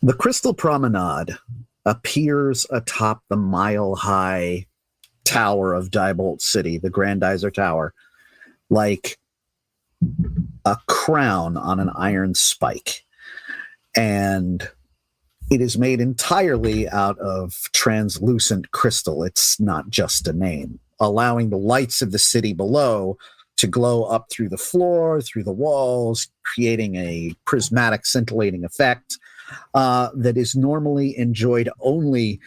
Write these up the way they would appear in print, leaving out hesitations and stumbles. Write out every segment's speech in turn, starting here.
The Crystal Promenade appears atop the mile-high tower of Diebolt City, the Grandizer Tower, like a crown on an iron spike. And it is made entirely out of translucent crystal. It's not just a name, allowing the lights of the city below to glow up through the floor, through the walls, creating a prismatic, scintillating effect that is normally enjoyed only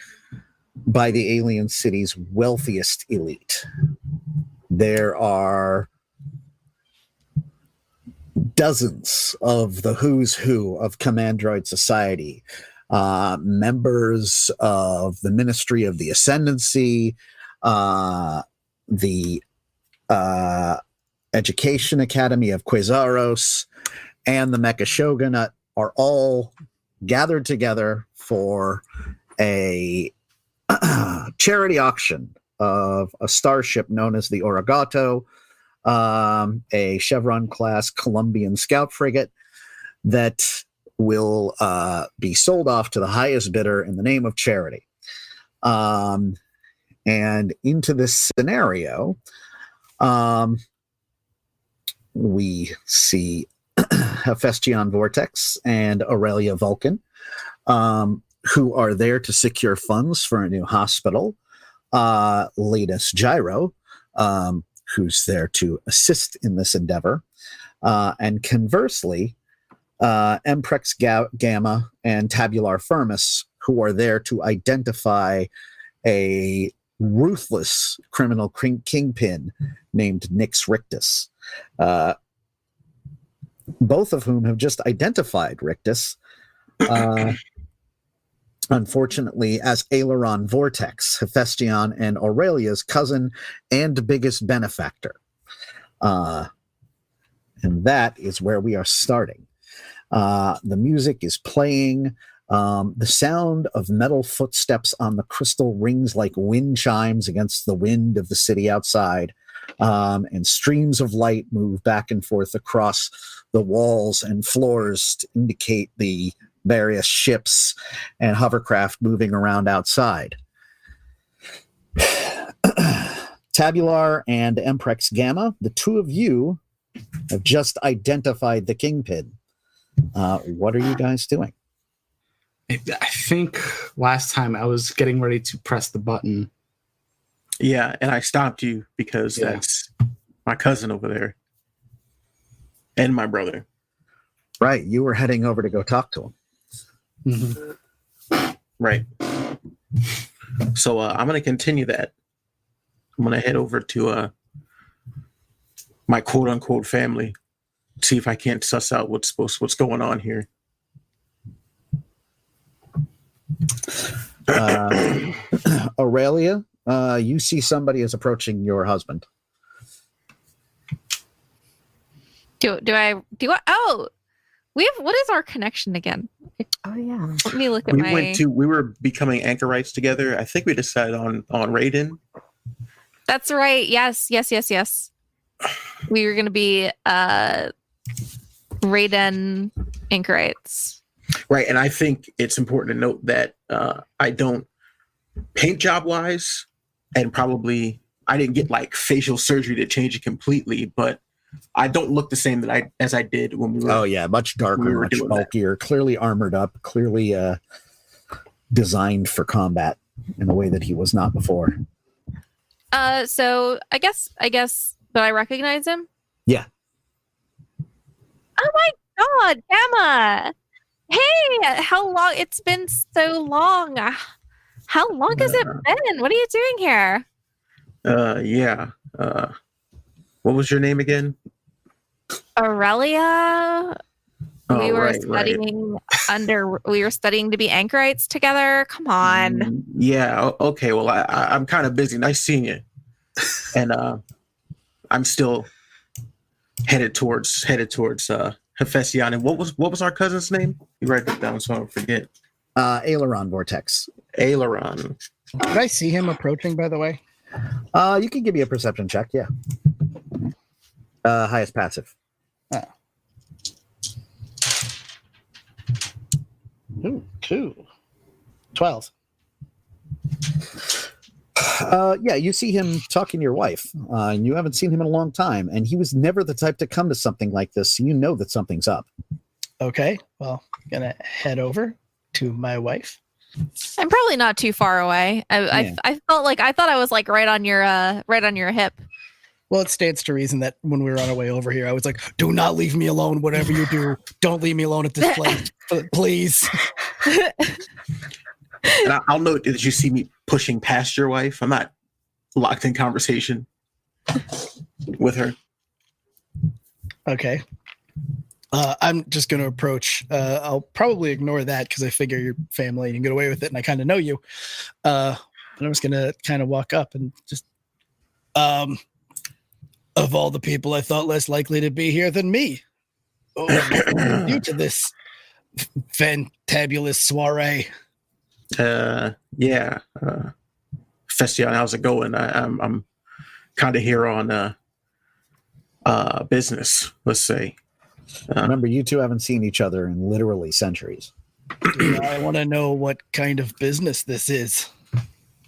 by the alien city's wealthiest elite. There are dozens of the who's who of Commandroid society, members of the Ministry of the Ascendancy, the Education Academy of Quazaros, and the Mecha Shogunate are all gathered together for a charity auction of a starship known as the Origato, a Chevron-class Colombian scout frigate that will be sold off to the highest bidder in the name of charity. And into this scenario, we see Hephaestion Vortex and Aurelia Vulcan, who are there to secure funds for a new hospital. Ladus Gyro, who's there to assist in this endeavor. And conversely, Emprex Gamma and Tabular Firmus, who are there to identify a ruthless criminal kingpin named Nix Rictus. Both of whom have just identified Rictus, unfortunately, as Aileron Vortex, Hephaestion and Aurelia's cousin and biggest benefactor. And that is where we are starting. The music is playing. The sound of metal footsteps on the crystal rings like wind chimes against the wind of the city outside. And streams of light move back and forth across the walls and floors to indicate the various ships and hovercraft moving around outside. Tabular and Emprex Gamma, the two of you have just identified the kingpin. What are you guys doing? I think last time I was getting ready to press the button. Yeah, and I stopped you because that's my cousin over there. And my brother. Right, you were heading over to go talk to him. Mm-hmm. Right. So I'm going to continue that. I'm going to head over to my quote-unquote family, see if I can't suss out what's going on here. Aurelia, you see somebody is approaching your husband. Do I? Oh, what is our connection again? Oh yeah. Let me look at we were becoming anchorites together. I think we decided on Raiden. That's right. Yes. We were going to be Raiden anchorites. Right, and I think it's important to note that I don't paint job wise, and probably I didn't get like facial surgery to change it completely, but I don't look the same as I did when we were. Oh yeah, much darker, much bulkier, clearly armored up, clearly designed for combat in a way that he was not before. So I guess, but I recognize him. Yeah. Oh my God, Gamma! Hey, how long? It's been so long. How long has it been? What are you doing here? Yeah. What was your name again? Aurelia. We were studying we were studying to be anchorites together. Come on. Yeah. Okay. Well, I'm kind of busy. Nice seeing you. And I'm still headed towards Hephaestion. And what was our cousin's name? You write that down so I don't forget. Aileron Vortex. Aileron. Did I see him approaching, by the way? You can give me a perception check, yeah. Highest passive. Oh. Ooh, cool. 12. Yeah, you see him talking to your wife, and you haven't seen him in a long time, and he was never the type to come to something like this, so you know that something's up. Okay, well, gonna head over to my wife. I'm probably not too far away. I felt like I thought I was like right on your hip. Well, it stands to reason that when we were on our way over here, I was like, do not leave me alone, whatever you do. Don't leave me alone at this place, please. And I'll note that you see me pushing past your wife. I'm not locked in conversation with her. Okay. I'm just going to approach. I'll probably ignore that because I figure you're family and get away with it, and I kind of know you. But I'm just going to kind of walk up and just, of all the people I thought less likely to be here than me, due to this fantabulous soiree. Yeah. Festion, how's it going? I'm kind of here on business, let's say. Remember, you two haven't seen each other in literally centuries. I want to know what kind of business this is.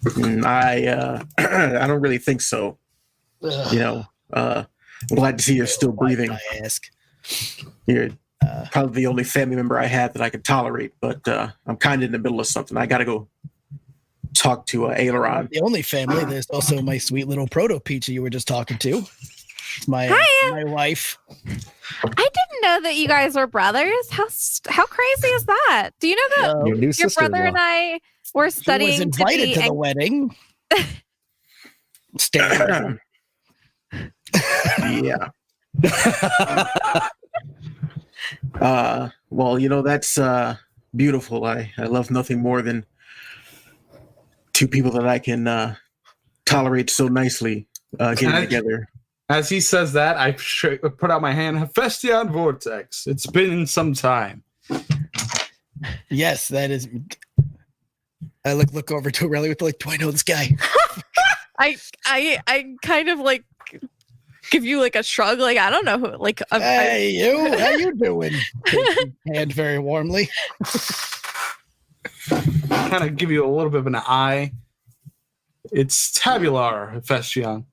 I don't really think so. Ugh. You know, I'm glad to see you're still breathing. Why did I ask? You're probably the only family member I have that I can tolerate, but I'm kind of in the middle of something. I got to go talk to Aileron. The only family. There's also my sweet little proto Peachy you were just talking to. My wife. I didn't know that you guys were brothers. How crazy is that? Do you know that Your new your sister-in-law. brother and I were She studying was invited to the and wedding. Stand. Yeah. Well, you know, that's beautiful. I love nothing more than two people that I can tolerate so nicely getting together. As he says that, I put out my hand. Hephaestion Vortex. It's been some time. Yes, that is. I look over to Aurelia with like, do I know this guy? I kind of like give you like a shrug, like I don't know who. Like, Hey, you, how you doing? Hand very warmly. Kind of give you a little bit of an eye. It's tabular, Hephaestion.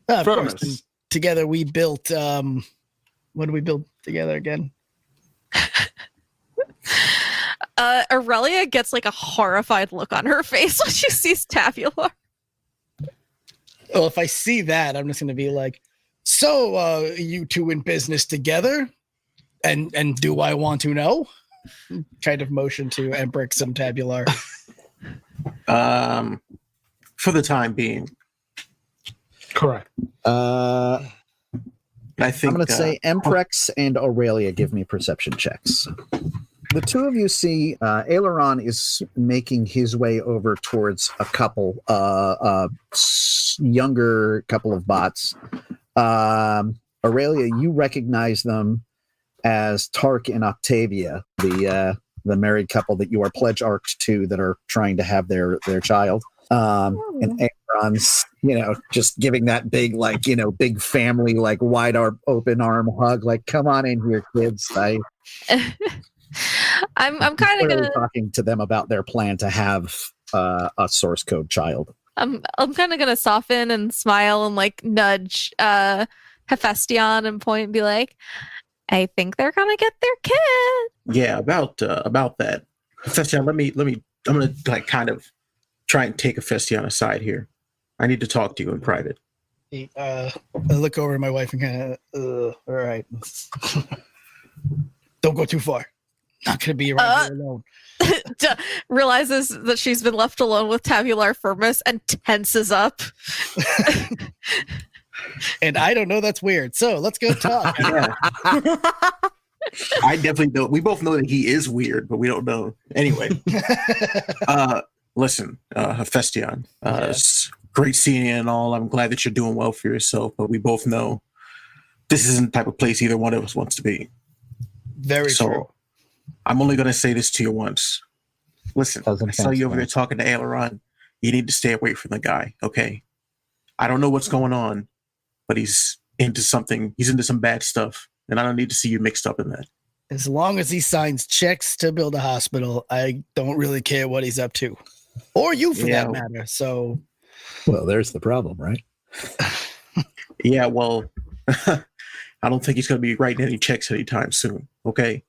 Of course, First. and together we built. What did we build together again? Aurelia gets like a horrified look on her face when she sees Tabular. Well, if I see that, I'm just going to be like, so you two in business together? And do I want to know? Kind of motion to Emprix and Tabular. For the time being. Correct. I think I'm going to say Emprex and Aurelia give me perception checks. The two of you see Aileron is making his way over towards a couple, younger couple of bots. Aurelia, you recognize them as Tark and Octavia, the married couple that you are pledge arced to that are trying to have their child. And Aileron's, just giving that big, big family, wide open arm hug, come on in here, kids. I'm kind of gonna talking to them about their plan to have a source code child. I'm kind of gonna soften and smile and nudge Hephaestion and point and be like, I think they're gonna get their kid. Yeah, about that. Hephaestion, I'm gonna kind of try and take Hephaestion aside here. I need to talk to you in private. I look over at my wife and kind of, all right. Don't go too far. Not going to be around here alone. Realizes that she's been left alone with Tabular Firmus and tenses up. And I don't know, that's weird. So let's go talk. Yeah. I definitely don't. We both know that he is weird, but we don't know. Anyway. Listen, Hephaestion, it's great seeing you and all. I'm glad that you're doing well for yourself, but we both know this isn't the type of place either one of us wants to be. Very true. I'm only going to say this to you once. Listen, I saw you over there talking to Aileron. You need to stay away from the guy, okay? I don't know what's going on, but he's into something. He's into some bad stuff, and I don't need to see you mixed up in that. As long as he signs checks to build a hospital, I don't really care what he's up to. Or you, for that matter. So, Well, there's the problem, right? Yeah, well, I don't think he's going to be writing any checks anytime soon. Okay.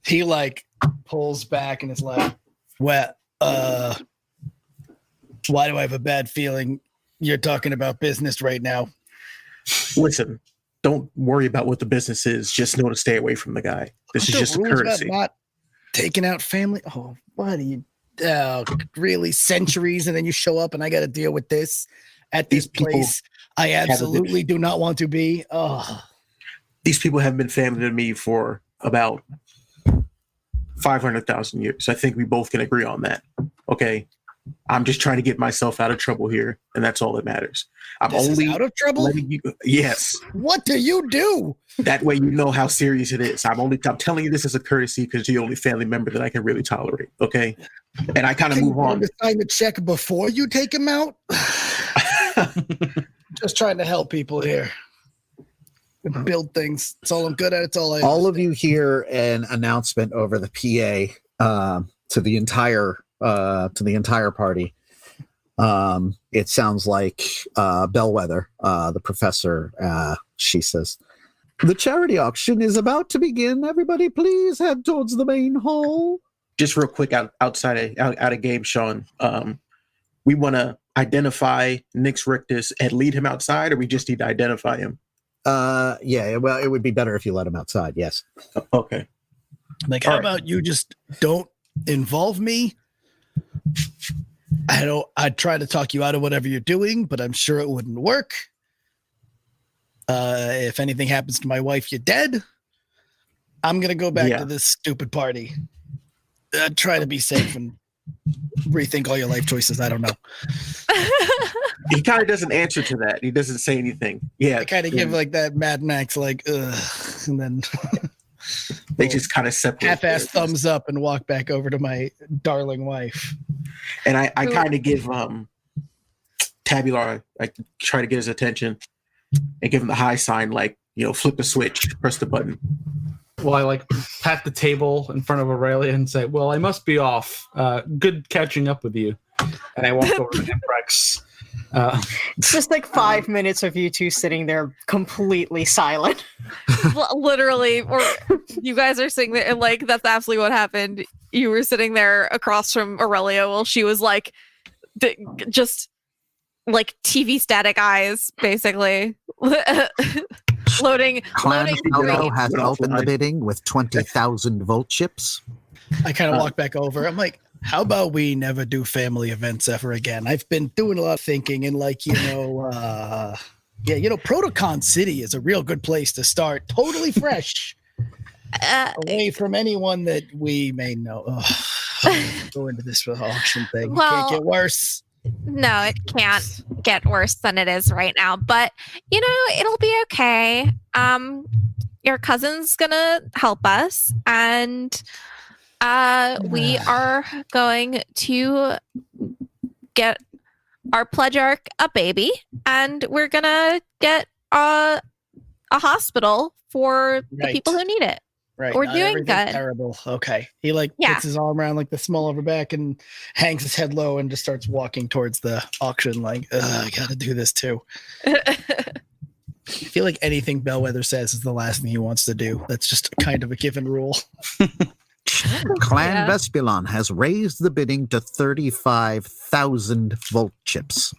he like pulls back and is like, well, why do I have a bad feeling you're talking about business right now? Listen, don't worry about what the business is. Just know to stay away from the guy. This is just a courtesy. Not taking out family. Oh, what are you? Oh, really? Centuries, and then you show up, and I got to deal with this at this place. I absolutely do not want to be. Oh, these people have been family to me for about 500,000 years. I think we both can agree on that. Okay. I'm just trying to get myself out of trouble here, and that's all that matters. I'm only out of trouble. Yes. What do you do? That way, you know how serious it is. I'm telling you this as a courtesy because you're the only family member that I can really tolerate. Okay, and I kind of move on. Sign the check before you take him out. Just trying to help people here. Build things. It's all I'm good at. It's all I. All of you hear an announcement over the PA to the entire party. It sounds like Bellwether, the professor. She says, "The charity auction is about to begin. Everybody, please head towards the main hall." Just real quick, out of game, Sean. We want to identify Nix Rictus and lead him outside, or we just need to identify him. Yeah. Well, it would be better if you let him outside. Yes. Okay. Like, how about you just don't involve me? I'd try to talk you out of whatever you're doing, but I'm sure it wouldn't work. If anything happens to my wife, you're dead. I'm going to go back to this stupid party. Try to be safe and rethink all your life choices. I don't know. He kind of doesn't answer to that. He doesn't say anything. Yeah. I kind of give like that Mad Max, like, ugh, and then they just kind of separate. Half-ass thumbs up and walk back over to my darling wife. And I kind of give Tabular, I try to get his attention and give him the high sign, like, flip the switch, press the button. Well, I like pat the table in front of Aurelia and say, "Well, I must be off. Good catching up with you." And I walk over to Emprex. It's just like 5 minutes of you two sitting there completely silent. Literally, or you guys are sitting there, and like that's absolutely what happened. You were sitting there across from Aurelia while she was like, just like TV static eyes, basically. Loading. Clan has opened the bidding with 20,000 volt chips. I kind of walk back over. I'm like, how about we never do family events ever again? I've been doing a lot of thinking, and Protocon City is a real good place to start. Totally fresh. Away from anyone that we may know. Go into this auction thing. Well, can't get worse. No, it can't get worse than it is right now. But it'll be okay. Your cousin's gonna help us, and we are going to get our pledgearch a baby, and we're gonna get a hospital for the people who need it. Right. We're doing good. Terrible. Okay. He puts his arm around like the small of her back and hangs his head low and just starts walking towards the auction like, I gotta do this too. I feel like anything Bellwether says is the last thing he wants to do. That's just kind of a given rule. Clan Vespilon has raised the bidding to 35,000 volt chips.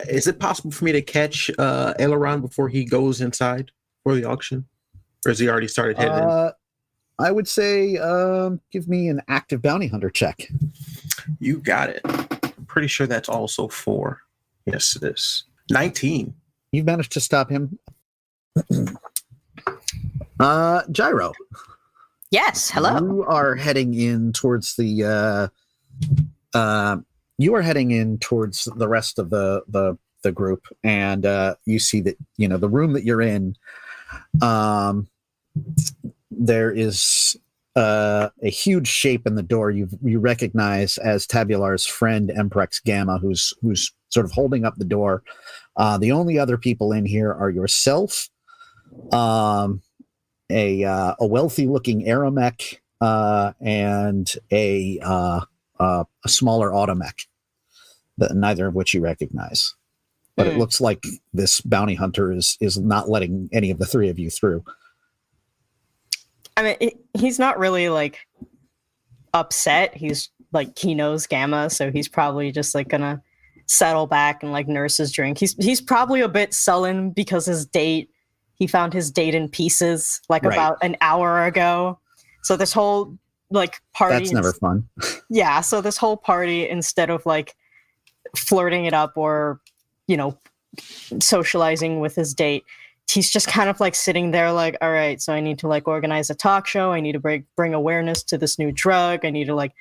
Is it possible for me to catch Aileron before he goes inside for the auction? Or has he already started heading in? I would say give me an active bounty hunter check. You got it. I'm pretty sure that's also 4. Yes, it is. 19. You've managed to stop him. Gyro. Yes, hello. You are heading in towards the rest of the group, and you see that the room that you're in, there is a huge shape in the door you recognize as Tabular's friend Emprex Gamma, who's sort of holding up the door. The only other people in here are yourself, a wealthy-looking aeromech and a smaller automech, that neither of which you recognize. But it looks like this bounty hunter is not letting any of the three of you through. I mean, he's not really like upset. He's like, he knows Gamma, so he's probably just like gonna settle back and like nurse his drink. He's probably a bit sullen because he found his date in pieces like about an hour ago. So this whole like party, that's never fun. Yeah, so this whole party, instead of like flirting it up or, you know, socializing with his date, he's just kind of like sitting there like, all right, so I need to like organize a talk show. I need to bring awareness to this new drug. I need to like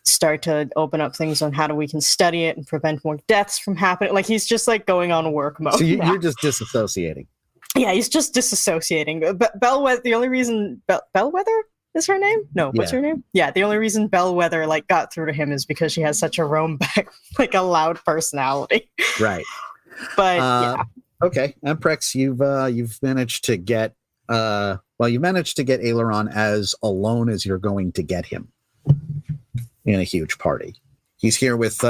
start to open up things on how we can study it and prevent more deaths from happening. Like he's just like going on work mode. So you're just disassociating. Yeah, he's just disassociating. Bellwether, the only reason Bellwether is her name? No, what's her name? Yeah, the only reason Bellwether like got through to him is because she has such a roam back, like a loud personality. Right. But yeah. Okay, Emprex, you've managed to get you managed to get Aileron as alone as you're going to get him in a huge party. He's here with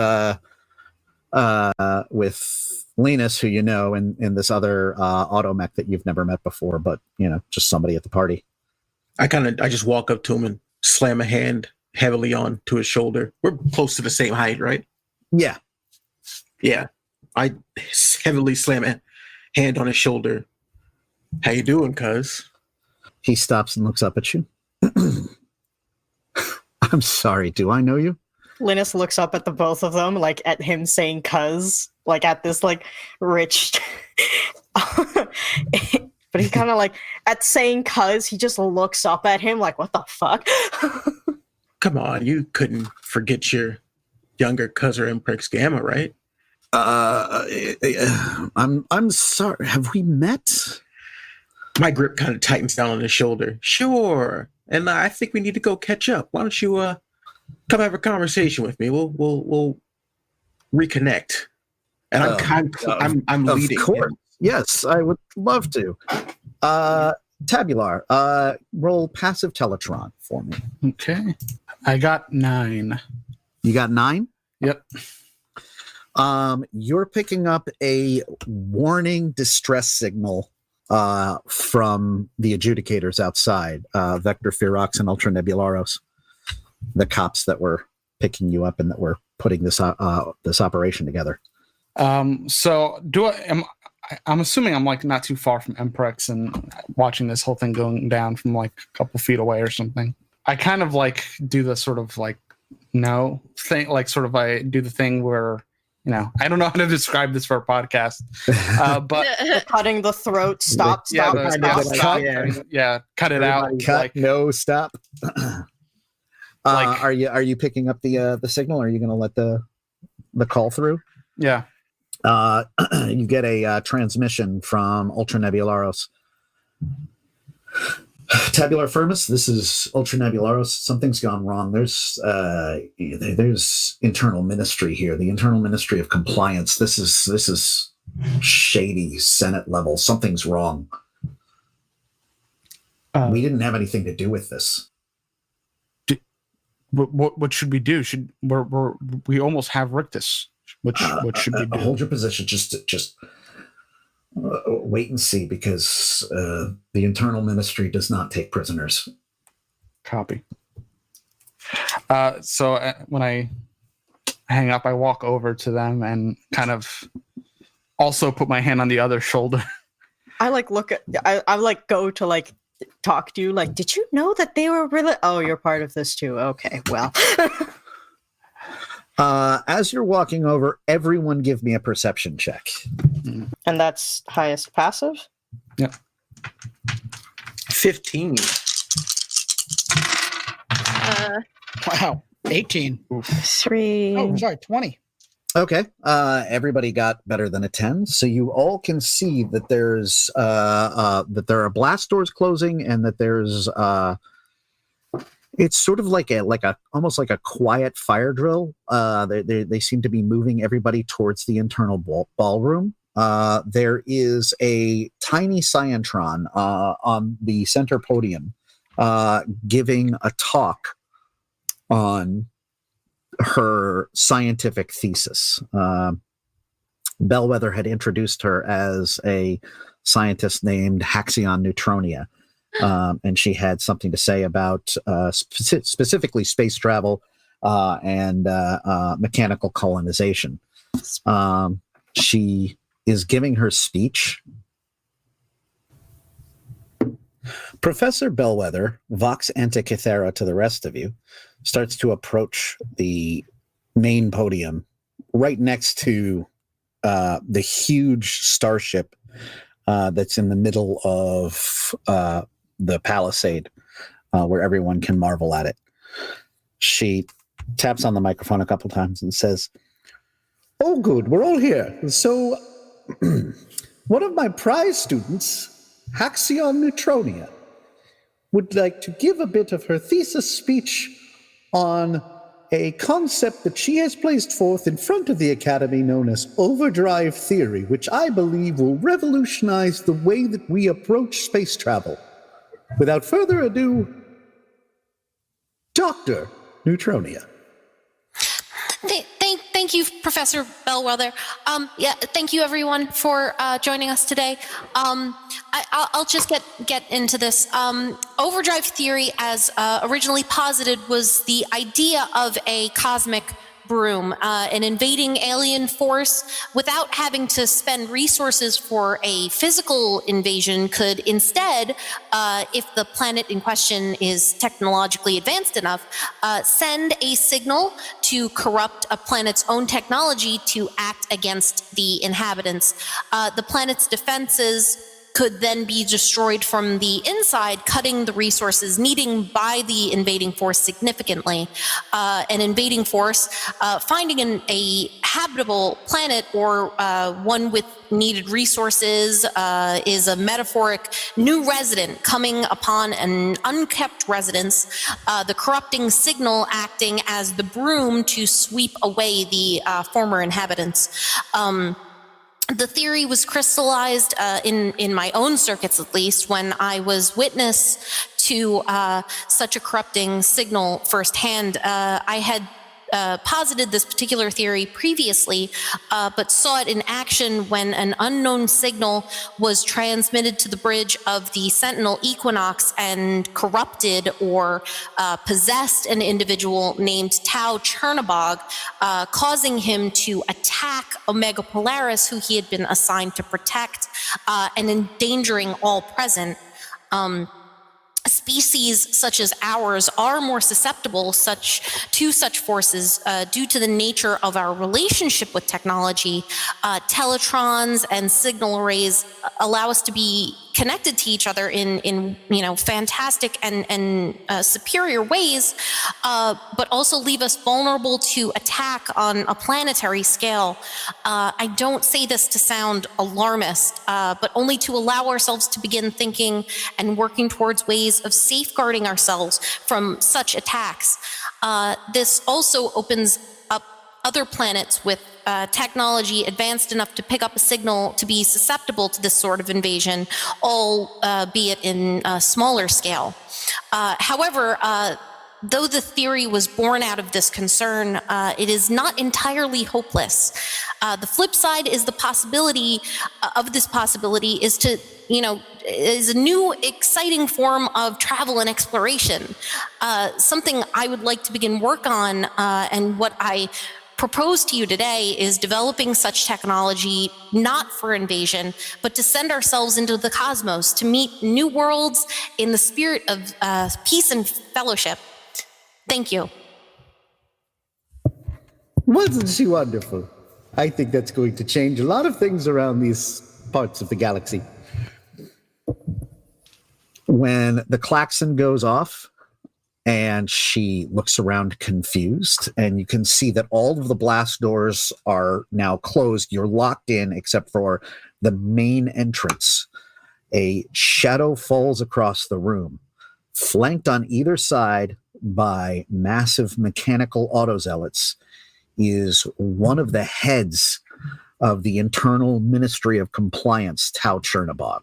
Linus, who you know, and this other automech that you've never met before, but you know, just somebody at the party. I just walk up to him and slam a hand heavily onto his shoulder. We're close to the same height, right? Yeah. Yeah. I heavily slam a hand on his shoulder. How you doing, cuz? He stops and looks up at you. I'm sorry, do I know you? Linus looks up at the both of them, like at him saying cuz, like at this like rich but he kind of like at saying cuz, he just looks up at him like, what the fuck? Come on, you couldn't forget your younger cousin Emprex Gamma, right? I'm sorry. Have we met? My grip kind of tightens down on his shoulder. Sure. And I think we need to go catch up. Why don't you come have a conversation with me? We'll reconnect. And I'm leading. Of course. Yes, I would love to. Tabular, roll passive Teletron for me. Okay. I got 9. You got 9? Yep. You're picking up a warning distress signal from the adjudicators outside, Vector Ferox and Ultra Nebularos, the cops that were picking you up and that were putting this operation together. So I'm assuming I'm like not too far from Emprex and watching this whole thing going down from like a couple feet away or something. I kind of like do the sort of like no thing, like sort of I do the thing where, you know, I don't know how to describe this for a podcast, but Cutting the throat, stop. cut it out. Cut, Like, no, stop. Like- are you picking up the signal? Or are you going to let the call through? yeah. You get a transmission from Ultra Nebularos. Tabular Firmus, this is Ultra Nebularos. Something's gone wrong. There's internal ministry here. The internal ministry of compliance. This is shady Senate level. Something's wrong. We didn't have anything to do with this. What should we do? We almost have Rictus? What should we do? Hold your position. Just wait and see, because the internal ministry does not take prisoners. Copy. So when I hang up, I walk over to them and kind of also put my hand on the other shoulder. I like look at I like go to like talk to you like, did you know that they were really, oh, you're part of this too, okay, well. As you're walking over, everyone give me a perception check. And that's highest passive? Yep. 15. Wow. 18. 3. Oh, sorry, 20. Okay. Everybody got better than a 10. So you all can see that there's that there are blast doors closing, and that there's it's sort of like a almost like a quiet fire drill. They seem to be moving everybody towards the internal ballroom. There is a tiny Scientron on the center podium giving a talk on her scientific thesis. Bellwether had introduced her as a scientist named Haxion Neutronia, and she had something to say about specifically space travel and mechanical colonization. She is giving her speech. Professor Bellwether, Vox Antikythera to the rest of you, starts to approach the main podium right next to the huge starship that's in the middle of the palisade where everyone can marvel at it. She taps on the microphone a couple times and says, "Oh, good, we're all here. So, one of my prize students, Haxion Neutronia, would like to give a bit of her thesis speech on a concept that she has placed forth in front of the Academy known as overdrive theory, which I believe will revolutionize the way that we approach space travel. Without further ado, Dr. Neutronia." Thank you, Professor Bellwether. Thank you, everyone, for joining us today. I'll just get into this. Overdrive theory, as originally posited, was the idea of a cosmic broom, an invading alien force without having to spend resources for a physical invasion could instead, if the planet in question is technologically advanced enough, send a signal to corrupt a planet's own technology to act against the inhabitants. The planet's defenses could then be destroyed from the inside, cutting the resources needing by the invading force significantly. An invading force finding a habitable planet or one with needed resources is a metaphoric new resident coming upon an unkept residence, the corrupting signal acting as the broom to sweep away the former inhabitants. The theory was crystallized in my own circuits, at least, when I was witness to such a corrupting signal firsthand. I had posited this particular theory previously, but saw it in action when an unknown signal was transmitted to the bridge of the Sentinel Equinox and corrupted or possessed an individual named Tau Chernobog, causing him to attack Omega Polaris, who he had been assigned to protect, and endangering all present. Species such as ours are more susceptible to such forces due to the nature of our relationship with technology. Teletrons and signal arrays allow us to be connected to each other in fantastic and superior ways, but also leave us vulnerable to attack on a planetary scale. I don't say this to sound alarmist, but only to allow ourselves to begin thinking and working towards ways of safeguarding ourselves from such attacks. This also opens up other planets with technology advanced enough to pick up a signal to be susceptible to this sort of invasion, albeit in a smaller scale. However, though the theory was born out of this concern, it is not entirely hopeless. The flip side is the possibility of this possibility is to, is a new exciting form of travel and exploration. Something I would like to begin work on, and what I propose to you today is developing such technology not for invasion, but to send ourselves into the cosmos to meet new worlds in the spirit of peace and fellowship. Thank you. Wasn't she wonderful? I think that's going to change a lot of things around these parts of the galaxy. When the klaxon goes off and she looks around confused, and you can see that all of the blast doors are now closed. You're locked in except for the main entrance. A shadow falls across the room, flanked on either side by massive mechanical autozealots, is one of the heads of the Internal Ministry of Compliance, Tau Chernobog.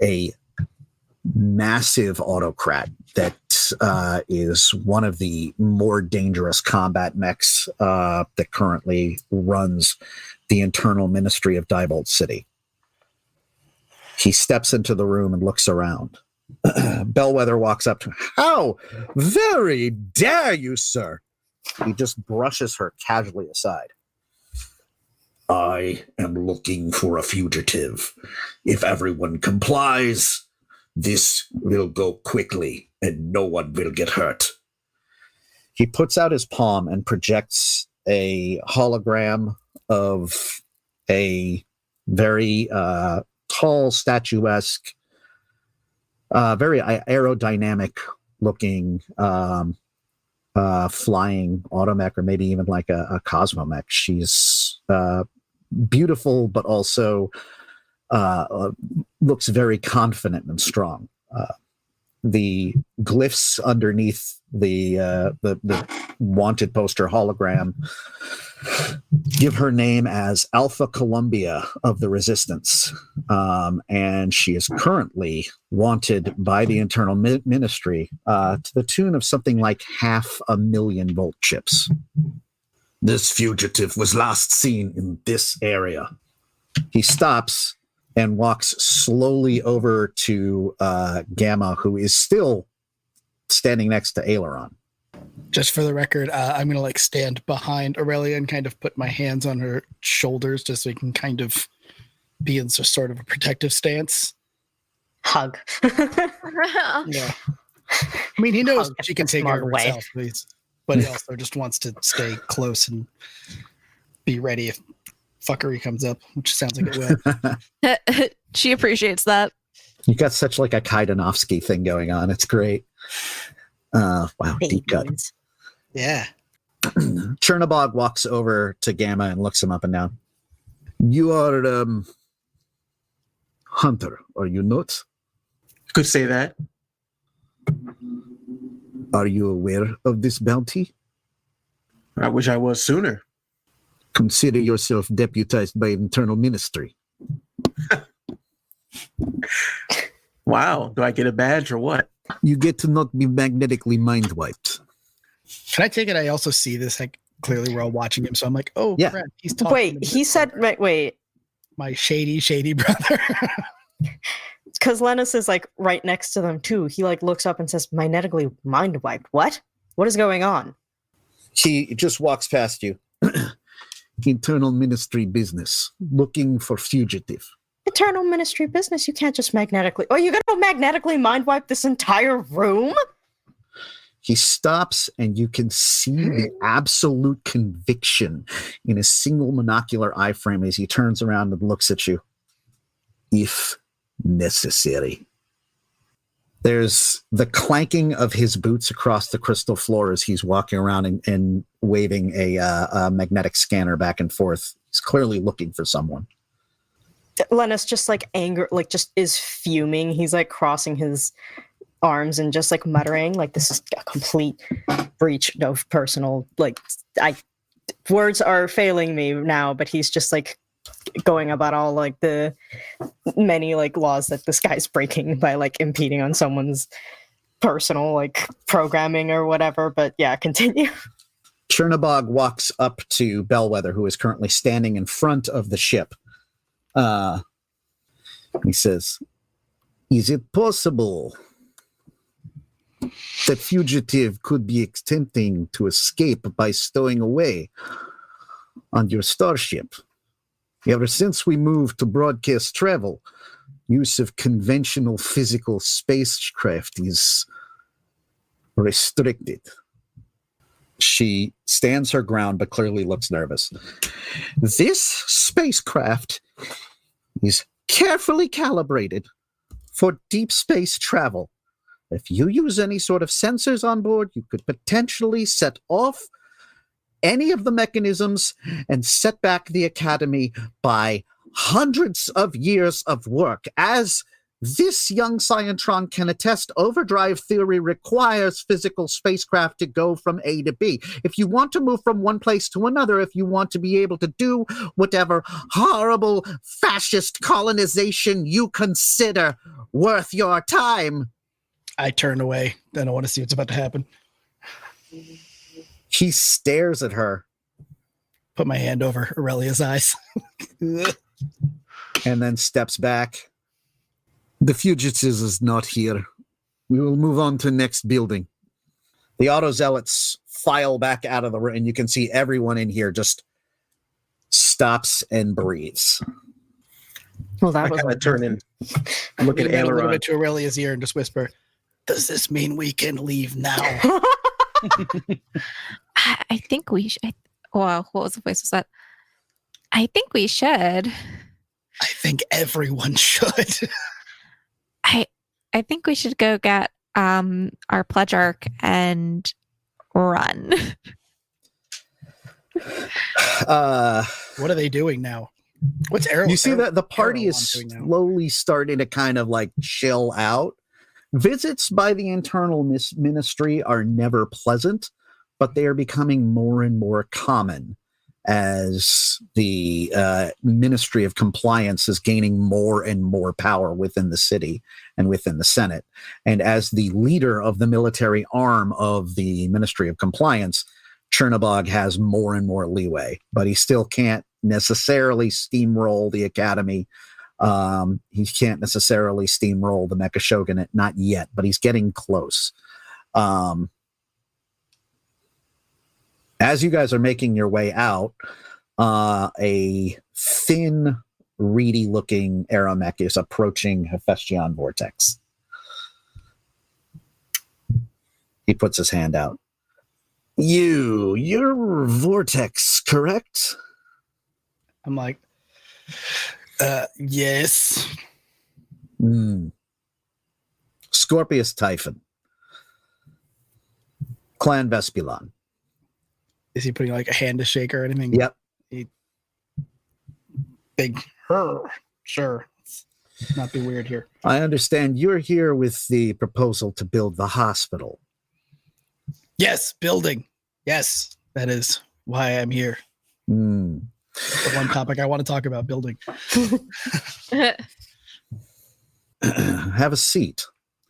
a massive autocrat that is one of the more dangerous combat mechs that currently runs the internal ministry of Diebold City. He steps into the room and looks around. Bellwether walks up to him. How very dare you, sir? He just brushes her casually aside. I am looking for a fugitive. If everyone complies, this will go quickly and no one will get hurt. He puts out his palm and projects a hologram of a very tall, statuesque, very aerodynamic looking flying automech, or maybe even like a cosmomech. She's beautiful, but also looks very confident and strong. The glyphs underneath the wanted poster hologram give her name as Alpha Columbia of the Resistance, and she is currently wanted by the internal ministry to the tune of something like 500,000 volt chips. This fugitive was last seen in this area. He stops and walks slowly over to Gamma, who is still standing next to Aileron. Just for the record, I'm going to stand behind Aurelia and kind of put my hands on her shoulders just so we can kind of be in sort of a protective stance. Hug. Yeah. I mean, he knows she can take care of way. herself, please. But he also just wants to stay close and be ready if fuckery comes up, which sounds like it will. She appreciates that. You got such a Kaidanovsky thing going on. It's great. Wow, deep cut. Yeah. Chernobog walks over to Gamma and looks him up and down. You are Hunter, are you not? Could say that. Are you aware of this bounty? I wish I was sooner. Consider yourself deputized by internal ministry. Wow. Do I get a badge or what? You get to not be magnetically mind wiped. Can I take it? I also see this. Clearly, we're all watching him, so I'm like, "Oh, Yeah. crap, he's talking." Wait, he said, wait, my shady brother. because Lennis is right next to them too. He looks up and says, "Magnetically mind wiped." What? What is going on? He just walks past you. Internal ministry business, looking for fugitive. Internal ministry business. You can't just magnetically. Oh, you're gonna magnetically mind wipe this entire room? He stops, and you can see the absolute conviction in a single monocular eye frame as he turns around and looks at you. If necessary. There's the clanking of his boots across the crystal floor as he's walking around and waving a magnetic scanner back and forth. He's clearly looking for someone. Lennis just anger, just is fuming. He's crossing his arms and just muttering, this is a complete breach of personal, words are failing me now, but he's just going about all the many laws that this guy's breaking by impeding on someone's personal programming or whatever. But yeah, continue. Chernobog walks up to Bellwether, who is currently standing in front of the ship. He says, "Is it possible that fugitive could be attempting to escape by stowing away on your starship? Ever since we moved to broadcast travel, use of conventional physical spacecraft is restricted." She stands her ground, but clearly looks nervous. "This spacecraft is carefully calibrated for deep space travel. If you use any sort of sensors on board, you could potentially set off any of the mechanisms and set back the Academy by hundreds of years of work. As This young Scientron can attest overdrive theory requires physical spacecraft to go from A to B. If you want to move from one place to another, if you want to be able to do whatever horrible fascist colonization you consider worth your time. I turn away. I don't want to see what's about to happen. He stares at her. Put my hand over Aurelia's eyes. And then steps back. The fugitives is not here. We will move on to next building. The auto zealots file back out of the room, and you can see everyone in here just stops and breathes. Well, that I was kind of turn and look at Lean in a little Aileron. bit to Aurelia's ear and just whisper, "Does this mean we can leave now?" I think we should. Wow, what was the voice? Was that? I think we should. I think everyone should. I think we should go get our pledge arc and run. What are they doing now? What's Arrow? You see that the party Arrow is doing now? slowly starting to kind of like chill out. Visits by the internal ministry are never pleasant, but they are becoming more and more common as the Ministry of Compliance is gaining more and more power within the city and within the Senate. And as the leader of the military arm of the Ministry of Compliance, Chernobog has more and more leeway, but he still can't necessarily steamroll the Academy. He can't necessarily steamroll the Mecha Shogunate, not yet, but he's getting close. As you guys are making your way out, a thin, reedy-looking aeromech is approaching Hephaestion Vortex. He puts his hand out. You're Vortex, correct? I'm like, yes. Scorpius Typhon. Clan Vespulon. Is he putting like a hand to shake or anything? Yep. Big. Sure. Let's not be weird here. I understand you're here with the proposal to build the hospital. Yes, building. Yes, that is why I'm here. The one topic I want to talk about, building. Have a seat.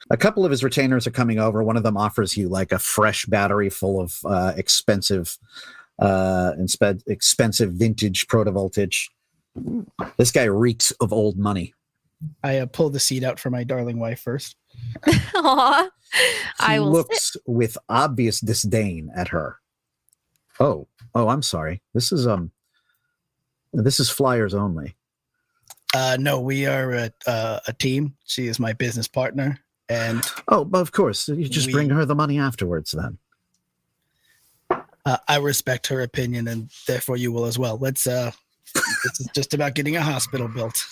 A couple of his retainers are coming over. One of them offers you like a fresh battery full of expensive vintage protovoltage. This guy reeks of old money. I pull the seat out for my darling wife first. Aw. I He will looks with obvious disdain at her. Oh, I'm sorry. This is flyers only. No, we are a team. She is my business partner. And Oh, of course. You just bring her the money afterwards then. I respect her opinion, and therefore you will as well. Let's this is just about getting a hospital built.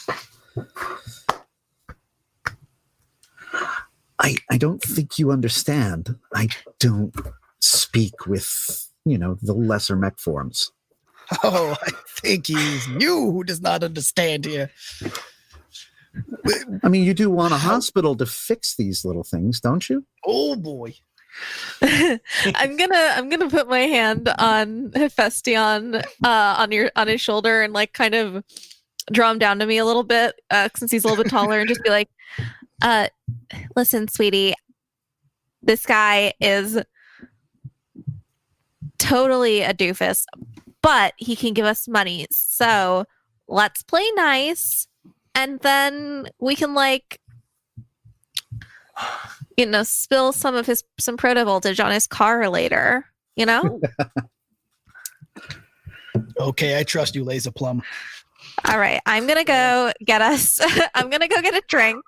I don't think you understand. I don't speak with, the lesser mech forms. Oh, I think he's you who does not understand here. I mean, you do want a hospital to fix these little things, don't you? Oh boy. I'm gonna put my hand on Hephaestion on his shoulder and like kind of draw him down to me a little bit since he's a little bit taller and just be like, listen, sweetie, this guy is totally a doofus, but he can give us money. So let's play nice, and then we can spill some proto voltage on his car later. Okay, I trust you, Laser Plum. All right, I'm gonna go get us. I'm gonna go get a drink.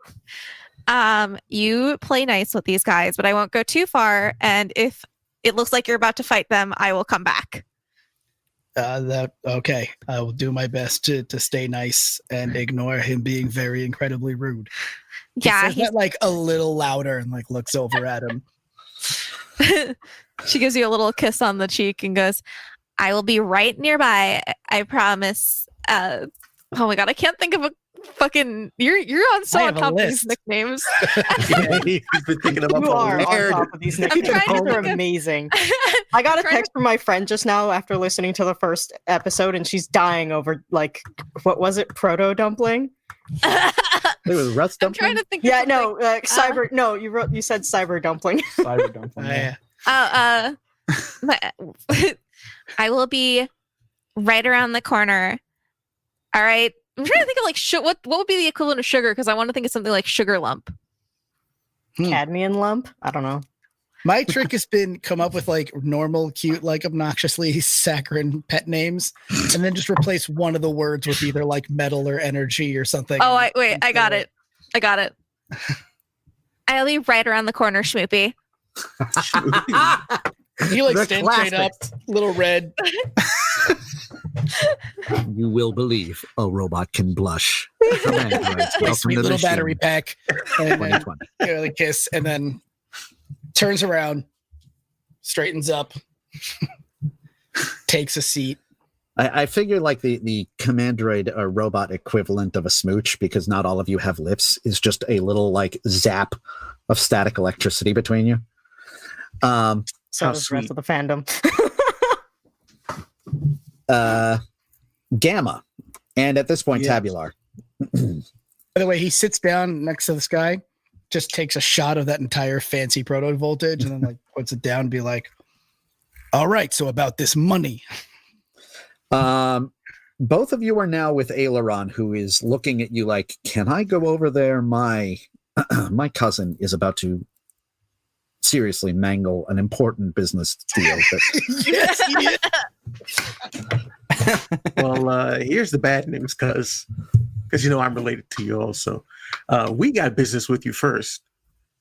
You play nice with these guys, but I won't go too far. And if it looks like you're about to fight them, I will come back. Okay. I will do my best to stay nice and ignore him being very incredibly rude. Yeah, he says that like a little louder and like looks over at him. She gives you a little kiss on the cheek and goes, "I will be right nearby. I promise." Oh my god, I can't think of fucking you're on so I on have a top of these list. nicknames. Yeah, he's been thinking about You are those. on top of these I'm nicknames. trying to These are think of- amazing. I got a trying to- text from my friend just now after listening to the first episode, and she's dying over like what was it, proto dumpling? It was Rust I'm trying dumpling. to think. Yeah, of no, cyber. No, you said cyber dumpling. Cyber dumpling. Yeah. I will be right around the corner. All right. I'm trying to think of like what would be the equivalent of sugar because I want to think of something like sugar lump. Cadmium lump. I don't know. My trick has been come up with like normal, cute, like obnoxiously saccharine pet names, and then just replace one of the words with either like metal or energy or something. Oh, I got it. I'll be right around the corner, Schmoopy. He like The stands straight up, classics. little red. You will believe a robot can blush. Commandroids, Like welcome sweet to the little show. battery pack, and then 2020. you know, the kiss, and then turns around, straightens up, takes a seat. I figure like the Commandroid robot equivalent of a smooch, because not all of you have lips, is just a little like zap of static electricity between you. So How does the rest sweet. of the fandom. Gamma, and at this point, Yes. Tabular. By the way, he sits down next to this guy, just takes a shot of that entire fancy proto voltage, and then like puts it down and be like, all right, so about this money. Both of you are now with Aileron, who is looking at you like, can I go over there? My my cousin is about to seriously mangle an important business deal. Yes, he is. Well, here's the bad news, because you know I'm related to you also. We got business with you first.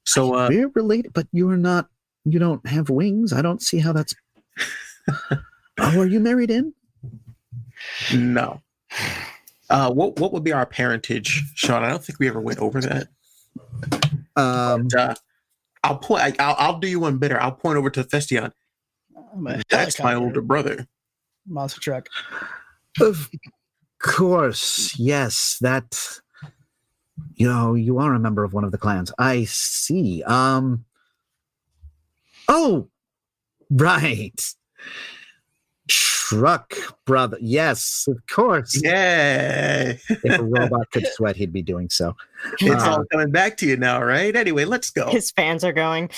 So We're related, but you're not. You don't have wings. I don't see how that's. Oh, are you married in? no. What would be our parentage, Sean? I don't think we ever went over that. I'll point. I'll do you one better. I'll point over to Festion. I'm a That's my older brother. monster truck. Of course, yes. That you are a member of one of the clans. I see. Oh, right. Truck brother. Yes, of course. Yeah, If a robot could sweat, he'd be doing so. it's all coming back to you now, right? Anyway, let's go. His fans are going.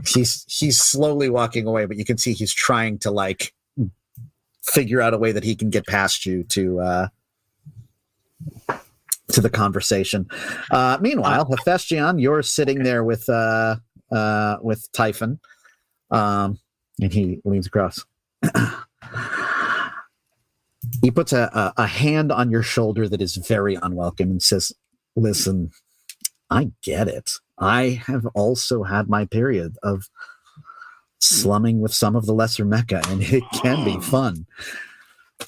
He's slowly walking away, but you can see he's trying to like figure out a way that he can get past you to the conversation. Meanwhile, Hephaestion, you're sitting there with Typhon, and he leans across. He puts a hand on your shoulder that is very unwelcome and says, "Listen, I get it. I have also had my period of slumming with some of the lesser mecha, and it can be fun."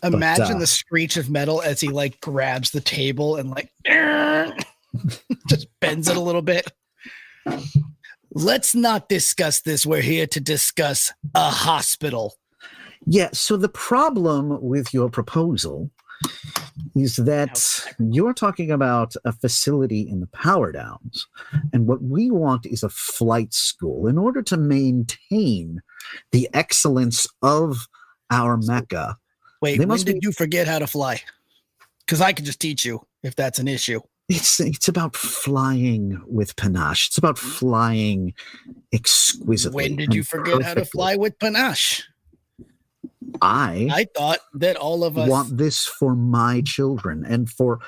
Imagine the screech of metal as he like grabs the table and like just bends it a little bit. Let's not discuss this. We're here to discuss a hospital. Yeah, so the problem with your proposal is that you're talking about a facility in the Power Downs, and what we want is a flight school in order to maintain the excellence of our mecha. Wait, They when must did be- you forget how to fly? Because I could just teach you if that's an issue. It's about flying with panache. It's about flying exquisitely. When did you and forget how to perfectly. fly with panache? I I thought that all of us. want this for my children and for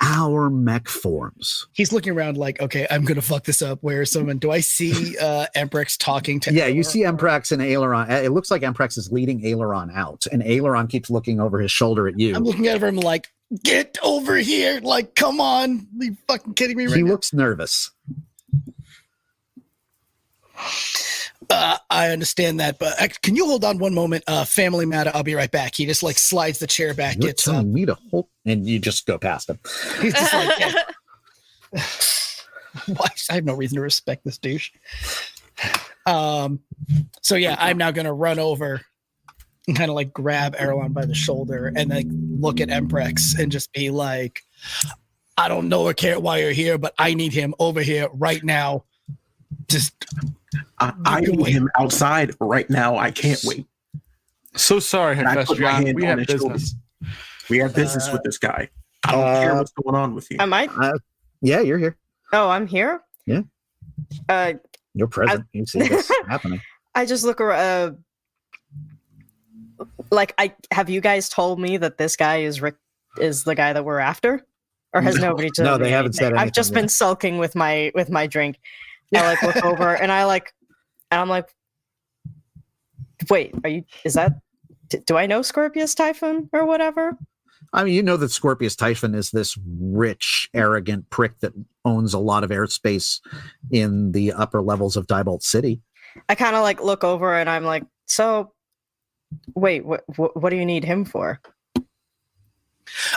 our mech forms. He's looking around like, okay, I'm gonna fuck this up. Where's someone? Do I see Emprex talking to? Yeah, you Eleanor? see Emprex and Aileron. It looks like Emprex is leading Aileron out, and Aileron keeps looking over his shoulder at you. I'm looking at him like, get over here! Like, come on! Are you fucking kidding me right He now? looks nervous. I understand that, but can you hold on one moment? Family matter. I'll be right back. He just like slides the chair back, You're gets up. telling me to hold, and you just go past him. He's just like, yeah. Why? I have no reason to respect this douche. So yeah, I'm now gonna run over and kind of like grab Erlon by the shoulder and like look at Emprex and just be like, I don't know or care why you're here, but I need him over here right now. Just I need him outside right now. I can't wait. So sorry, And I put my Hephaestion. hand We on have his business. We have business with this guy. I don't care what's going on with you. Am I? Yeah, you're here. Oh, I'm here. Yeah. You're present. You see this happening. I just look around. Like, have you guys told me that this guy is the guy that we're after, or has nobody told me? No, they haven't said anything. I've just been sulking with my drink. I like look over and I'm like, wait, do I know Scorpius Typhon or whatever? I mean, you know that Scorpius Typhon is this rich, arrogant prick that owns a lot of airspace in the upper levels of Diebolt City. I kind of like look over and I'm like, so wait, what do you need him for?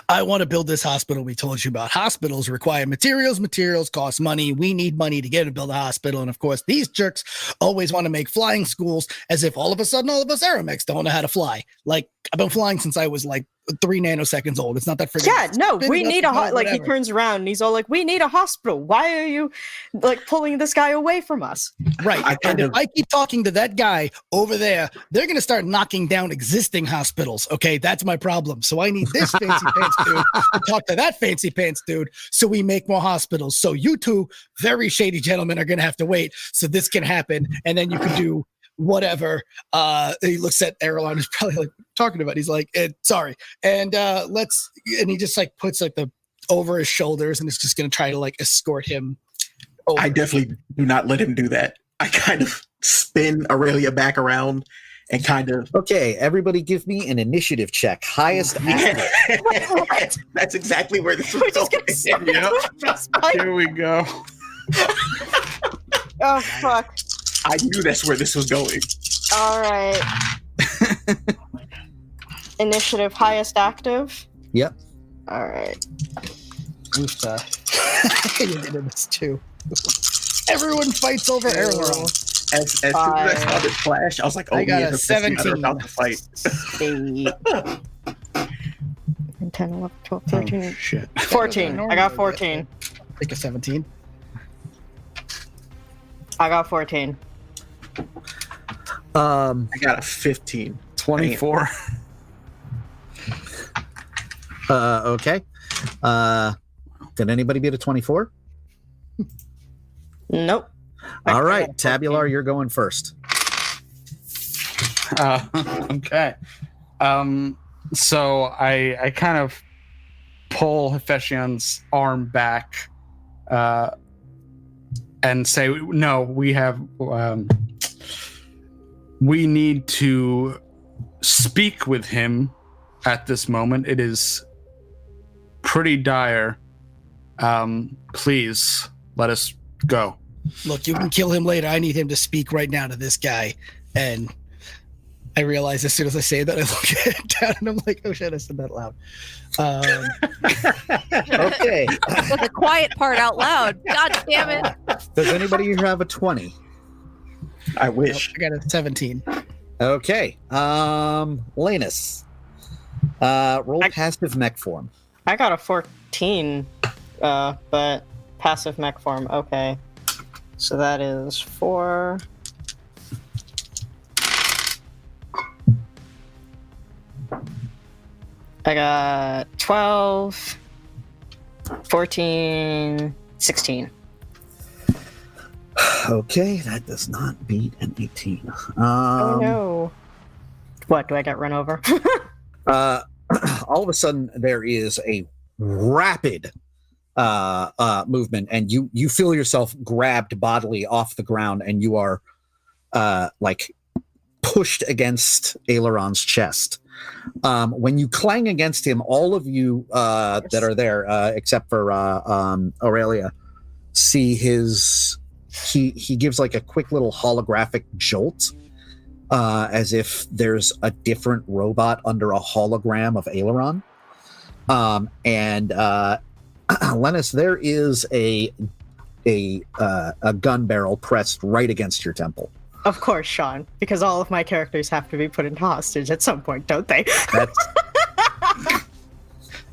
I want to build this hospital we told you about. Hospitals require materials. Materials cost money. We need money to get and build a hospital. And of course, these jerks always want to make flying schools as if all of us Aramex don't know how to fly. Like, I've been flying since I was like 3 nanoseconds old. It's not that freaking. Yeah, no, we need like he turns around and he's all like, we need a hospital. Why are you like pulling this guy away from us? Right. And if I keep talking to that guy over there, they're going to start knocking down existing hospitals. Okay, that's my problem. So I need this fancy pants dude to talk to that fancy pants dude so we make more hospitals. So you two very shady gentlemen are going to have to wait so this can happen. And then you can do whatever. He looks at Erlon, is probably like talking about. He's like, sorry. And and he just like puts like the over his shoulders and is just going to try to like escort him over. I definitely do not let him do that. I kind of spin Aurelia back around and kind of. Okay, everybody give me an initiative check. Highest active. That's exactly where this is going. Yep. Here we go. Oh, fuck. I knew that's where this was going. All right. Initiative highest active. Yep. All right. You did this too. Everyone fights over Erlon. As soon as I saw this flash, I was like, "Oh, I got me a and the 17 are 17. about to fight." 8, 10, 11, 12, 13. Oh, shit. 14. I got 14. Take a 17. I got 14. I got a 15. 24. Okay. Did anybody beat a 24? Nope. All right, Tabular, you're going first. Okay. So I kind of pull Hephaestion's arm back and say, no, we need to speak with him at this moment. It is pretty dire. Please let us go. Look, you can kill him later. I need him to speak right now to this guy. And I realize as soon as I say that, I look down and I'm like, oh shit, I said that loud. Okay. The quiet part out loud. God damn it. Does anybody here have a 20? I wish. I got a 17. Okay. Lanus. Roll passive mech form. I got a 14, but passive mech form. Okay. So that is 4. I got 12, 14, 16. Okay, that does not beat an 18. Oh no. What, do I get run over? All of a sudden, there is a rapid movement, and you feel yourself grabbed bodily off the ground, and you are like pushed against Aileron's chest. When you clang against him, all of you that are there, except for Aurelia, see he gives like a quick little holographic jolt, as if there's a different robot under a hologram of Aileron. And Lennis, there is a gun barrel pressed right against your temple. Of course, Sean, because all of my characters have to be put into hostage at some point, don't they?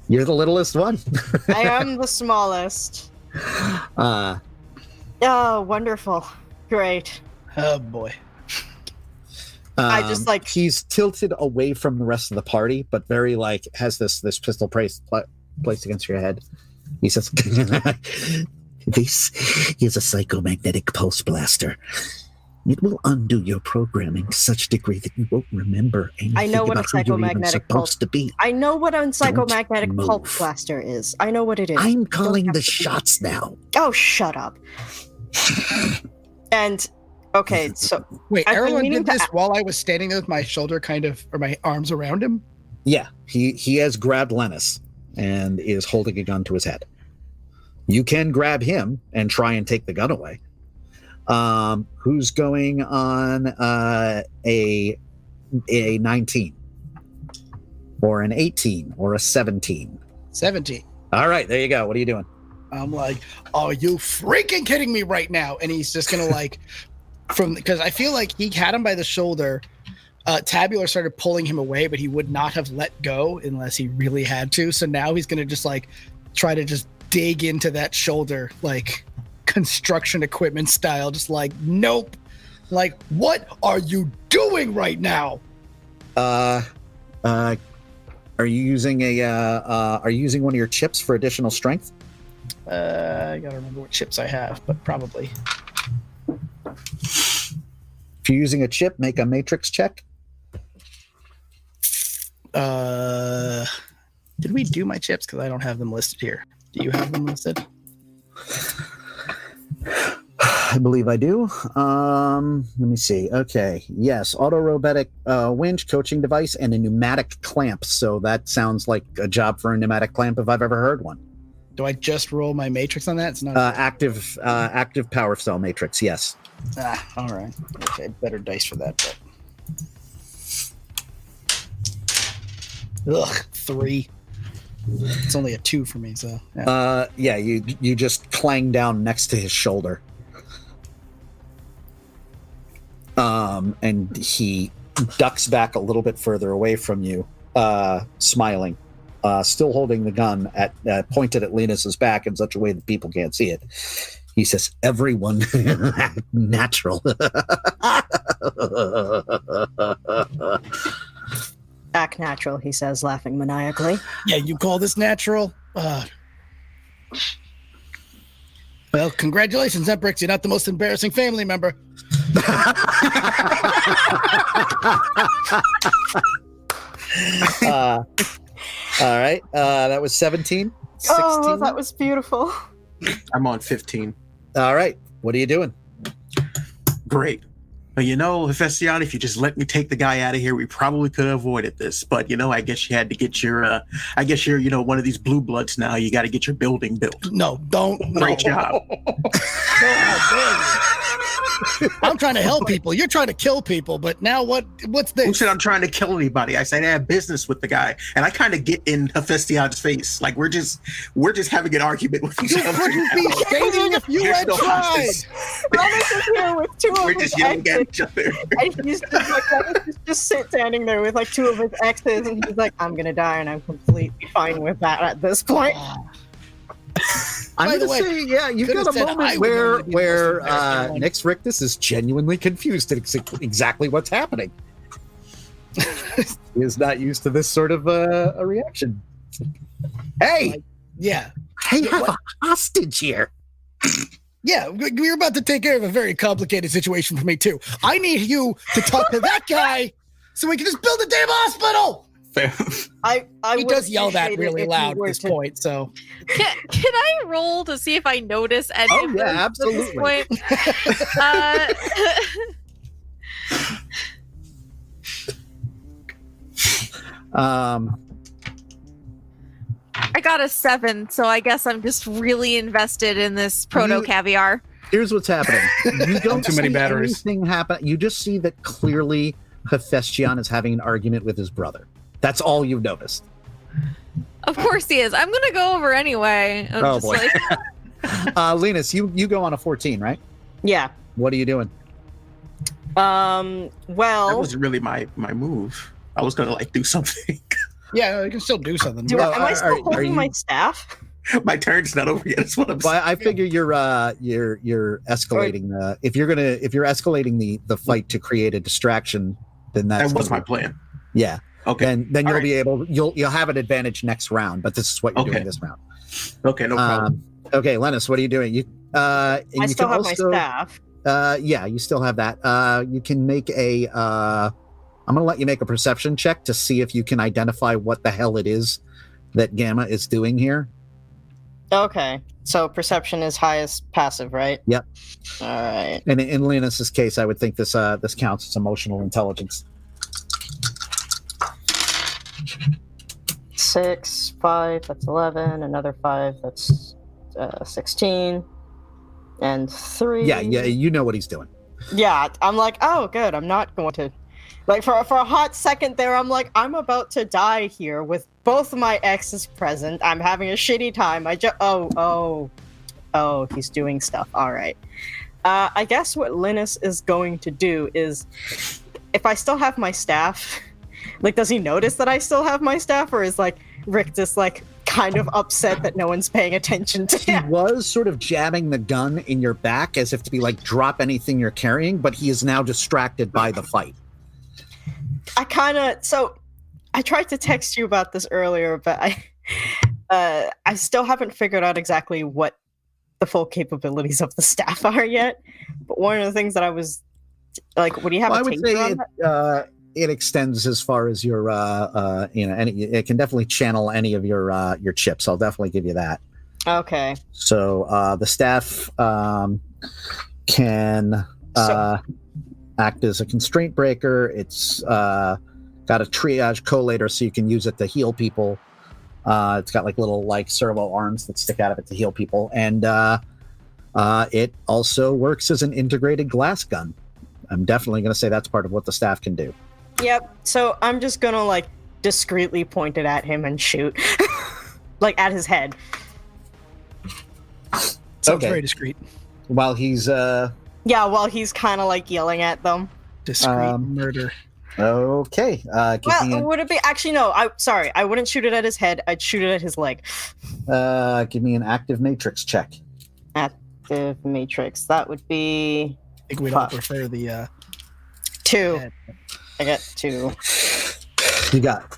You're the littlest one. I am the smallest. Oh, wonderful. Great. Oh boy. I just, like- he's tilted away from the rest of the party, but very like has this pistol placed against your head. He says, "This is a psychomagnetic pulse blaster. It will undo your programming to such a degree that you won't remember anything I know what a about who you're even psychomagnetic supposed to be." I know what a psychomagnetic move. pulse blaster is. I know what it is. I'm You don't calling have the to be- shots now. Oh, shut up. And okay, so Wait, I've been everyone meaning did to this while I was standing there with my shoulder or my arms around him? Yeah, he has grabbed Lennis and is holding a gun to his head. You can grab him and try and take the gun away. Who's going on a 19 or an 18 or a 17? 17. All right, there you go. What are you doing? I'm like, are you freaking kidding me right now? And he's just gonna like, because I feel like he had him by the shoulder. Tabular started pulling him away, but he would not have let go unless he really had to. So now he's gonna just like try to just dig into that shoulder, like construction equipment style, just like, nope. Like, what are you doing right now? Are you using are you using one of your chips for additional strength? I gotta remember what chips I have, but probably. If you're using a chip, make a matrix check. Did we do my chips? Because I don't have them listed here. Do you have them listed? I believe I do. Let me see. Okay. Yes. Auto-robotic winch, coaching device, and a pneumatic clamp. So that sounds like a job for a pneumatic clamp if I've ever heard one. Do I just roll my matrix on that? It's not Active power cell matrix. Yes. all right. Okay, better dice for that, but 3. It's only a 2 for me, so yeah. You just clang down next to his shoulder. And he ducks back a little bit further away from you, smiling, still holding the gun pointed at Linus's back in such a way that people can't see it. He says, "Everyone natural." act natural, he says, laughing maniacally. yeah, you call this natural? Well, congratulations, Emprix. You're not the most embarrassing family member. All right. That was 17. 16. Oh, that was beautiful. I'm on 15. All right. What are you doing? Great. But Hephaestion, if you just let me take the guy out of here, we probably could have avoided this. But I guess you had to get your I guess you're one of these blue bloods now. You got to get your building built. No, don't. Great job. I'm trying to help people. You're trying to kill people, but now what's this? Who said I'm trying to kill anybody? I said I have business with the guy, and I kind of get in Hephaestion's face, like we're just having an argument with each You other. couldn't be shading if you There's had no tried. hostage. Lennis is here with two We're of his just yelling at exes. each other. And he's just like, Lennis is just standing there with like two of his exes, and he's like, I'm gonna die, and I'm completely fine with that at this point. I'm By the going to way, say, yeah, you've could've got a said I moment would where only be the most embarrassing one. Nix Rictus is genuinely confused at exactly what's happening. He is not used to this sort of a reaction. Hey, Yeah. I have a hostage here. Yeah, we're about to take care of a very complicated situation for me too. I need you to talk to that guy so we can just build a damn hospital. I He would does yell that appreciate it really if you loud at were this to- point, so Can I roll to see if I notice any Oh, of yeah, those at this absolutely. point? I got a 7, so I guess I'm just really invested in this proto caviar. Here's what's happening. You don't Too many see batteries. anything happen. You just see that clearly Hephaestion is having an argument with his brother. That's all you've noticed. Of course he is. I'm gonna go over anyway. I'm Oh, just boy. like, Linus, you go on a 14, right? Yeah. What are you doing? That Well, wasn't really my move. I was gonna do something. Yeah, you can still do something. Am I still are holding you- my staff? My turn's not over yet. That's what I'm saying. Well, I figure you're escalating. If you're escalating the fight to create a distraction, then That that's was my plan. Yeah. Okay. Then All you'll right. be able. You'll have an advantage next round. But this is what you're Okay. doing this round. Okay, no problem. Okay, Lennis, what are you doing? You I you still can have my also, staff. Yeah, you still have that. You can make a. I'm going to let you make a perception check to see if you can identify what the hell it is that Gamma is doing here. Okay, so perception is highest passive, right? Yep. All right. And in Linus's case, I would think this counts as emotional intelligence. 6, 5, that's 11. Another 5, that's 16. And 3. Yeah, you know what he's doing. Yeah, I'm like, oh, good. I'm not going to. Like, for a hot second there, I'm like, I'm about to die here with both of my exes present. I'm having a shitty time. Oh, he's doing stuff. All right. I guess what Linus is going to do is, if I still have my staff, like, does he notice that I still have my staff, or is, like, Rick just, like, kind of upset that no one's paying attention to He him? was sort of jamming the gun in your back as if to be like, drop anything you're carrying, but he is now distracted by the fight. I tried to text you about this earlier, but I still haven't figured out exactly what the full capabilities of the staff are yet. But one of the things that I was like, would you have Well, a I would taser say on that? it extends as far as your, it can definitely channel any of your chips. I'll definitely give you that. Okay. So the staff can act as a constraint breaker. It's got a triage collator, so you can use it to heal people. It's got like little like servo arms that stick out of it to heal people, and it also works as an integrated glass gun. I'm definitely going to say that's part of what the staff can do. Yep. So I'm just gonna like discreetly point it at him and shoot, like at his head. Sounds Okay. very discreet. While he's Yeah, while he's kind of like yelling at them. Discreet murder. okay. Would it be actually no? Sorry, I wouldn't shoot it at his head. I'd shoot it at his leg. Give me an active matrix check. Active matrix. That would be I think we'd all prefer the 2. head. I got 2. You got.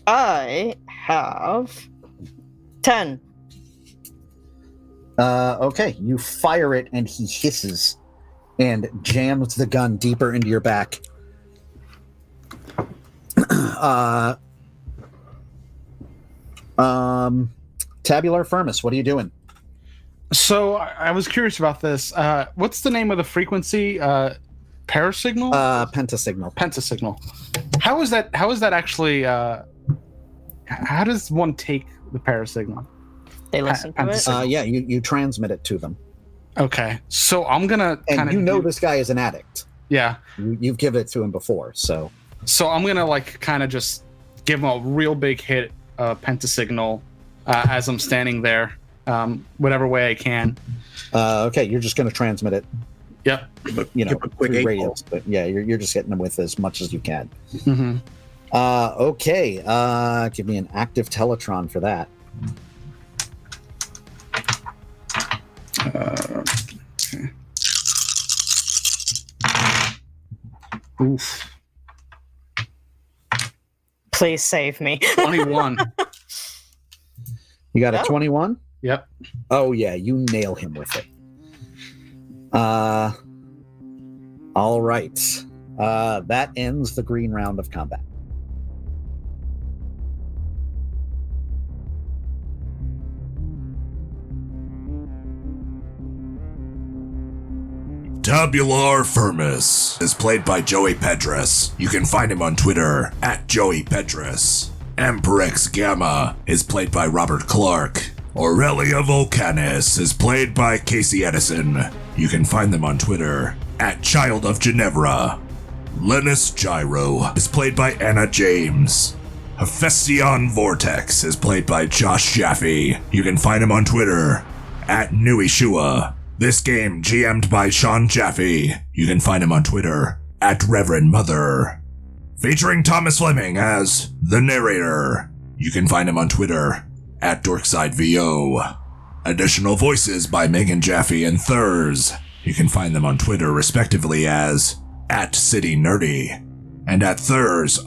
I have 10. Okay, you fire it and he hisses and jams the gun deeper into your back. Tabular Firmus, what are you doing? So I was curious about this. What's the name of the frequency? Parasignal? Pentasignal. Pentasignal. How is that actually? How does one take the parasignal? They listen to it. Pentasignal. Yeah, you transmit it to them. Okay, so I'm gonna And kind you know of this guy is an addict. yeah. You've given it to him before, so. So I'm gonna like kind of just give him a real big hit, pentasignal, as I'm standing there, whatever way I can. Okay, you're just going to transmit it, Yep. But you know, give a quick through eight radios. But yeah, you're just hitting them with as much as you can. Mm-hmm. Okay, give me an active Teletron for that. Okay. Oof. Please save me. 21. You got a Oh. 21? Yep. Oh yeah, you nail him with it. All right. That ends the green round of combat. Tabular Firmus is played by Joey Pedras. You can find him on Twitter at Joey Pedras. Amperex Gamma is played by Robert Clark. Aurelia Volcanis is played by Casey Edison. You can find them on Twitter at Child of Ginevra. Linus Gyro is played by Anna James. Hephaestion Vortex is played by Josh Jaffe. You can find him on Twitter at Nuishua. This game GM'd by Sean Jaffe. You can find him on Twitter at Reverend Mother. featuring Thomas Fleming as the narrator. You can find him on Twitter at DorksideVO. Additional voices by Megan Jaffe and Thurs. You can find them on Twitter respectively as at CityNerdy and at Thurs_games.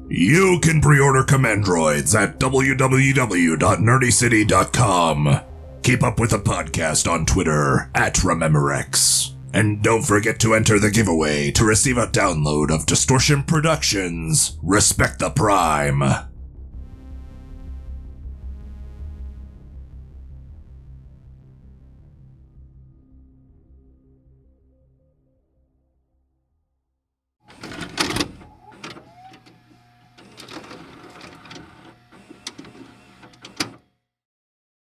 You can pre-order Commandroids at www.nerdycity.com. Keep up with the podcast on Twitter at Rememorex. And don't forget to enter the giveaway to receive a download of Distortion Productions' Respect the Prime.